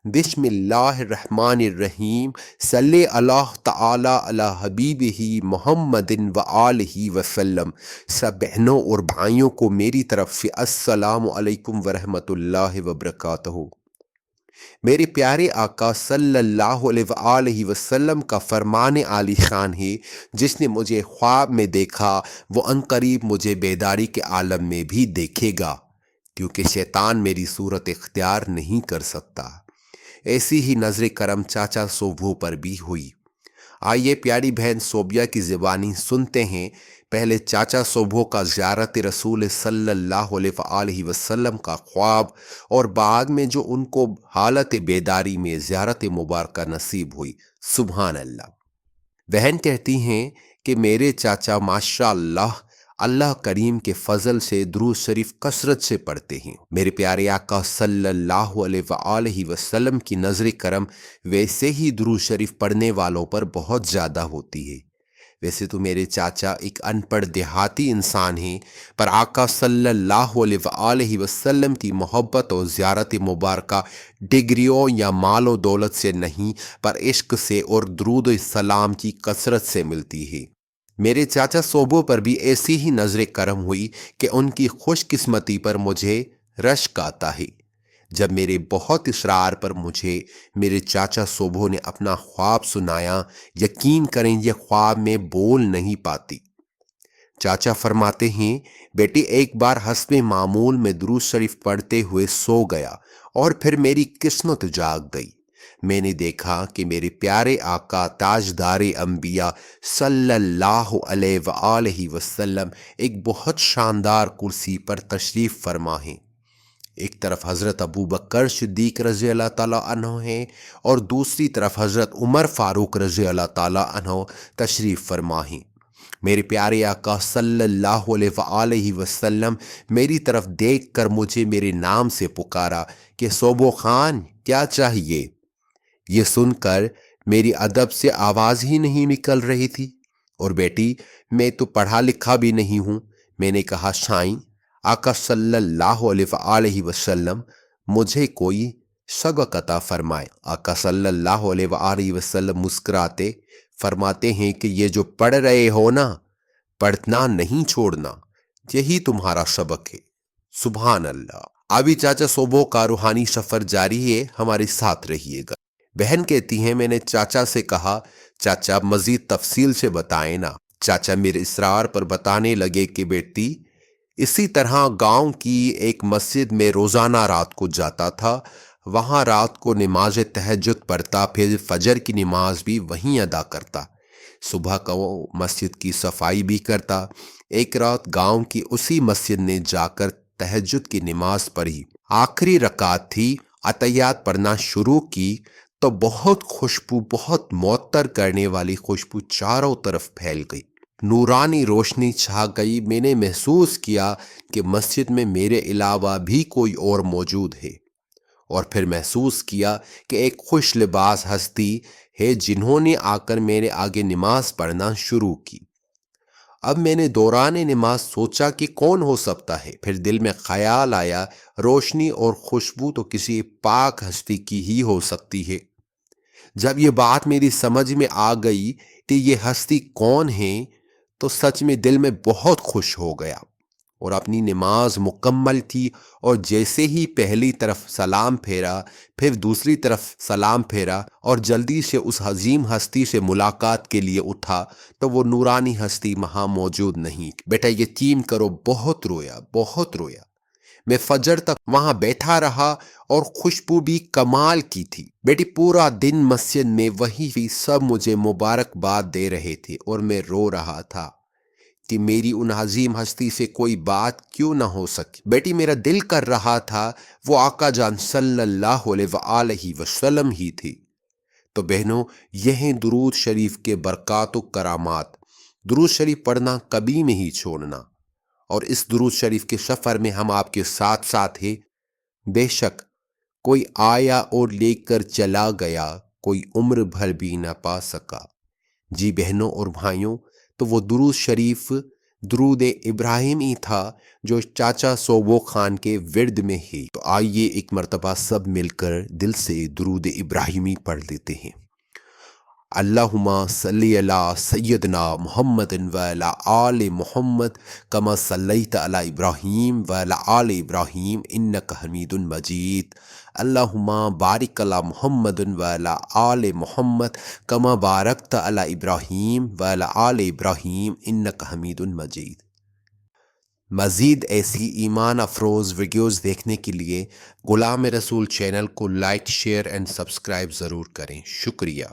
بسم اللہ الرحمن الرحیم، صلی اللہ تعالی علی حبیبہ محمد و آلہ وسلم۔ سب بہنوں اور بھائیوں کو میری طرف سے السلام علیکم ورحمۃ اللہ وبرکاتہ۔ میرے پیارے آقا صلی اللہ علیہ وآلہ وسلم کا فرمان عالی شان ہے، جس نے مجھے خواب میں دیکھا وہ عنقریب مجھے بیداری کے عالم میں بھی دیکھے گا، کیونکہ شیطان میری صورت اختیار نہیں کر سکتا۔ ایسی ہی نظر کرم چاچا صوبھو پر بھی ہوئی۔ آئیے پیاری بہن صوبیہ کی زبانی سنتے ہیں، پہلے چاچا صوبھو کا زیارت رسول صلی اللہ علیہ وآلہ وسلم کا خواب، اور بعد میں جو ان کو حالت بیداری میں زیارت مبارکہ نصیب ہوئی۔ سبحان اللہ۔ بہن کہتی ہیں کہ میرے چاچا ماشاء اللہ اللہ کریم کے فضل سے درود شریف کثرت سے پڑھتے ہیں۔ میرے پیارے آقا صلی اللہ علیہ وآلہ وسلم کی نظر کرم ویسے ہی درود شریف پڑھنے والوں پر بہت زیادہ ہوتی ہے۔ ویسے تو میرے چاچا ایک ان پڑھ دیہاتی انسان ہیں، پر آقا صلی اللہ علیہ وآلہ وسلم کی محبت اور زیارت مبارکہ ڈگریوں یا مال و دولت سے نہیں، پر عشق سے اور درود و سلام کی کثرت سے ملتی ہے۔ میرے چاچا صوبوں پر بھی ایسی ہی نظر کرم ہوئی کہ ان کی خوش قسمتی پر مجھے رشک آتا ہے، جب میرے بہت اصرار پر مجھے میرے چاچا صوبوں نے اپنا خواب سنایا۔ یقین کریں یہ خواب میں بول نہیں پاتی۔ چاچا فرماتے ہیں، بیٹی ایک بار حسب معمول میں درود شریف پڑھتے ہوئے سو گیا اور پھر میری قسمت جاگ گئی۔ میں نے دیکھا کہ میرے پیارے آقا تاجدار انبیاء صلی اللہ علیہ وآلہ وسلم ایک بہت شاندار کرسی پر تشریف فرما ہیں۔ ایک طرف حضرت ابو بکر صدیق رضی اللہ تعالیٰ عنہ ہیں اور دوسری طرف حضرت عمر فاروق رضی اللہ تعالیٰ عنہ تشریف فرما ہیں۔ میرے پیارے آقا صلی اللہ علیہ وآلہ وسلم میری طرف دیکھ کر مجھے میرے نام سے پکارا کہ صوبو خان کیا چاہیے؟ یہ سن کر میری ادب سے آواز ہی نہیں نکل رہی تھی، اور بیٹی میں تو پڑھا لکھا بھی نہیں ہوں۔ میں نے کہا شائیں آقا صلی اللہ علیہ وآلہ وسلم مجھے کوئی سبق عطا فرمائے۔ آقا صلی اللہ علیہ وآلہ وسلم مسکراتے فرماتے ہیں کہ یہ جو پڑھ رہے ہو نا، پڑھنا نہیں چھوڑنا، یہی تمہارا سبق ہے۔ سبحان اللہ۔ ابھی چاچا صوبوں کا روحانی سفر جاری ہے، ہمارے ساتھ رہیے گا۔ بہن کہتی ہیں، میں نے چاچا سے کہا چاچا مزید تفصیل سے بتائیں نا۔ چاچا میرے اصرار پر بتانے لگے کہ بیٹی اسی طرح گاؤں کی ایک مسجد میں روزانہ رات کو جاتا تھا، وہاں رات کو نماز تہجد پڑھتا، پھر فجر کی نماز بھی وہیں ادا کرتا، صبح کو مسجد کی صفائی بھی کرتا۔ ایک رات گاؤں کی اسی مسجد نے جا کر تہجد کی نماز پڑھی، آخری رکعت تھی، عطیات پڑھنا شروع کی تو بہت خوشبو، بہت معطر کرنے والی خوشبو چاروں طرف پھیل گئی، نورانی روشنی چھا گئی۔ میں نے محسوس کیا کہ مسجد میں میرے علاوہ بھی کوئی اور موجود ہے، اور پھر محسوس کیا کہ ایک خوش لباس ہستی ہے جنہوں نے آ کر میرے آگے نماز پڑھنا شروع کی۔ اب میں نے دوران نماز سوچا کہ کون ہو سکتا ہے، پھر دل میں خیال آیا روشنی اور خوشبو تو کسی پاک ہستی کی ہی ہو سکتی ہے۔ جب یہ بات میری سمجھ میں آ گئی کہ یہ ہستی کون ہے تو سچ میں دل میں بہت خوش ہو گیا، اور اپنی نماز مکمل کی، اور جیسے ہی پہلی طرف سلام پھیرا، پھر دوسری طرف سلام پھیرا اور جلدی سے اس عظیم ہستی سے ملاقات کے لیے اٹھا تو وہ نورانی ہستی وہاں موجود نہیں۔ بیٹا یقین کرو بہت رویا، بہت رویا۔ میں فجر تک وہاں بیٹھا رہا، اور خوشبو بھی کمال کی تھی۔ بیٹی پورا دن مسجد میں وہی سب مجھے مبارکباد دے رہے تھے، اور میں رو رہا تھا کہ میری ان عظیم ہستی سے کوئی بات کیوں نہ ہو سکی۔ بیٹی میرا دل کر رہا تھا وہ آقا جان صلی اللہ علیہ وآلہ وسلم ہی تھی۔ تو بہنوں، یہ ہیں درود شریف کے برکات و کرامات۔ درود شریف پڑھنا کبھی نہیں چھوڑنا، اور اس درود شریف کے سفر میں ہم آپ کے ساتھ ساتھ ہیں۔ بے شک کوئی آیا اور لے کر چلا گیا، کوئی عمر بھر بھی نہ پا سکا۔ جی بہنوں اور بھائیوں، تو وہ درود شریف درود ابراہیمی تھا جو چاچا صوبو خان کے ورد میں ہے۔ تو آئیے ایک مرتبہ سب مل کر دل سے درود ابراہیمی پڑھ لیتے ہیں۔ اللہم صلی علی سیدنا محمد وعلی آل محمد کما صلیت علی ابراہیم وعلی آل ابراہیم انک حمید مجید۔ اللہم بارک علی محمد وعلی آل محمد کما بارکت علی ابراہیم وعلی آل ابراہیم انک حمید مجید۔ مزید ایسی ایمان افروز ویڈیوز دیکھنے کے لیے غلام رسول چینل کو لائک، شیئر اینڈ سبسکرائب ضرور کریں۔ شکریہ۔